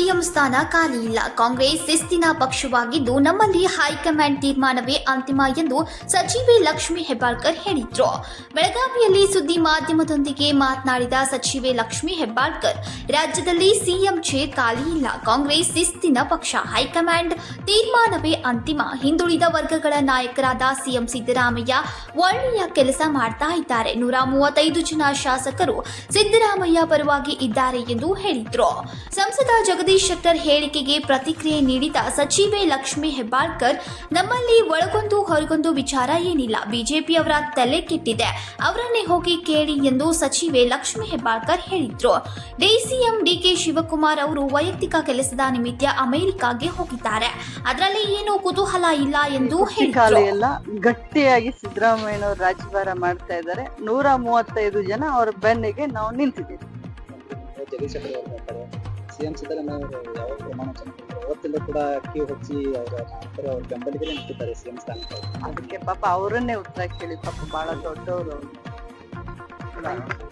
CM ಸ್ಥಾನ ಖಾಲಿ ಇಲ್ಲ. ಕಾಂಗ್ರೆಸ್ ಶಿಸ್ತಿನ ಪಕ್ಷವಾಗಿದ್ದು ನಮ್ಮಲ್ಲಿ ಹೈಕಮಾಂಡ್ ತೀರ್ಮಾನವೇ ಅಂತಿಮ ಎಂದು ಸಚಿವೆ ಲಕ್ಷ್ಮೀ ಹೆಬ್ಬಾಳ್ಕರ್ ಹೇಳಿದ್ರು. ಬೆಳಗಾವಿಯಲ್ಲಿ ಸುದ್ದಿ ಮಾಧ್ಯಮದೊಂದಿಗೆ ಮಾತನಾಡಿದ ಸಚಿವೆ ಲಕ್ಷ್ಮೀ ಹೆಬ್ಬಾಳ್ಕರ್, ರಾಜ್ಯದಲ್ಲಿ ಸಿಎಂ ಚೇರ್ ಖಾಲಿ ಇಲ್ಲ. ಕಾಂಗ್ರೆಸ್ ಶಿಸ್ತಿನ ಪಕ್ಷ, ಹೈಕಮಾಂಡ್ ತೀರ್ಮಾನವೇ ಅಂತಿಮ. ಹಿಂದುಳಿದ ವರ್ಗಗಳ ನಾಯಕರಾದ ಸಿಎಂ ಸಿದ್ದರಾಮಯ್ಯ ಒಳ್ಳೆಯ ಕೆಲಸ ಮಾಡ್ತಾ ಇದ್ದಾರೆ. 135 ಜನ ಶಾಸಕರು ಸಿದ್ದರಾಮಯ್ಯ ಪರವಾಗಿ ಇದ್ದಾರೆ ಎಂದು ಹೇಳಿದ್ರು. ಸಂಸದ ಜಗದೀಶ್ ಶೆಟ್ಟರ್ ಹೇಳಿಕೆಗೆ ಪ್ರತಿಕ್ರಿಯೆ ನೀಡಿದ ಸಚಿವೆ ಲಕ್ಷ್ಮೀ ಹೆಬ್ಬಾಳ್ಕರ್, ನಮ್ಮಲ್ಲಿ ಒಳಗೊಂದು ಹೊರಗೊಂದು ವಿಚಾರ ಏನಿಲ್ಲ. ಬಿಜೆಪಿಯವರ ತಲೆ ಕೆಟ್ಟಿದೆ, ಅವರನ್ನೇ ಹೋಗಿ ಕೇಳಿ ಎಂದು ಸಚಿವೆ ಲಕ್ಷ್ಮೀ ಹೆಬ್ಬಾಳ್ಕರ್ ಹೇಳಿದ್ರು. ಡಿಸಿಎಂ ಡಿಕೆ ಶಿವಕುಮಾರ್ ಅವರು ವೈಯಕ್ತಿಕ ಕೆಲಸದ ನಿಮಿತ್ತ ಅಮೆರಿಕಾಗೆ ಹೋಗಿದ್ದಾರೆ. ಅದರಲ್ಲಿ ಏನು ಕುತೂಹಲ ಇಲ್ಲ ಎಂದು ಹೇಳಿದ್ರು. ಗಟ್ಟಿಯಾಗಿ ಸಿದ್ದರಾಮಯ್ಯನವರು ರಾಜ್ಯಭಾರ ಮಾಡ್ತಾ ಇದ್ದಾರೆ. 135 ಜನ ಅವರ ಬೆನ್ನಿಗೆ ನಾವು ನಿಂತಿದ್ದೀವಿ. ಜಗದೀಶ್ ಶೆಟ್ಟರ್ ಅವರು ಹೇಳ್ತಾರೆ, ಸಿಎಂ ಸಿದ್ದರಾಮಯ್ಯ ಅವರು ಯಾವ ಪ್ರಮಾಣ ಅವತ್ತಿಂದ ಕೂಡ ಕ್ಯೂ ಹಚ್ಚಿ ಅವರ ನಾಯಕರು ಅವ್ರ ಬೆಂಬಲಿಗರೇ ನಿಂತಿದ್ದಾರೆ ಸಿಎಂ ಸ್ಥಾನಕ್ಕೆ. ಅದಕ್ಕೆ ಪಾಪ ಅವರನ್ನೇ ಉತ್ತರ ಕೇಳಿ, ಪಾಪ ಬಹಳ ದೊಡ್ಡವರು.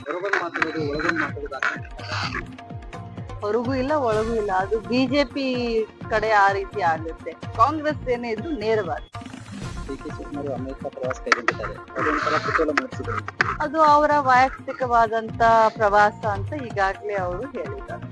ಹೊರಗೊಂದು ಮಾತಾಡೋದು, ಒಳಗೊಂದು ಮಾತಾಡೋದು, ಹೊರಗೂ ಇಲ್ಲ ಒಳಗೂ ಇಲ್ಲ. ಅದು ಬಿಜೆಪಿ ಕಡೆ ಆ ರೀತಿ ಆಗುತ್ತೆ. ಕಾಂಗ್ರೆಸ್ ಏನೇ ಇದ್ರು ನೇರವಾಗಿ ಡಿಕೆ ಶಿವಕುಮಾರ್ ಅಮೆರಿಕ ಪ್ರವಾಸ ಕೈಗೊಂಡಿದ್ದಾರೆ. ಅದೊಂಥರ ಕುತೂಹಲ ಮೂಡಿಸಿದ್ದಾರೆ. ಅದು ಅವರ ವೈಯಕ್ತಿಕವಾದಂತ ಪ್ರವಾಸ ಅಂತ ಈಗಾಗಲೇ ಅವರು ಹೇಳಿದ್ದಾರೆ.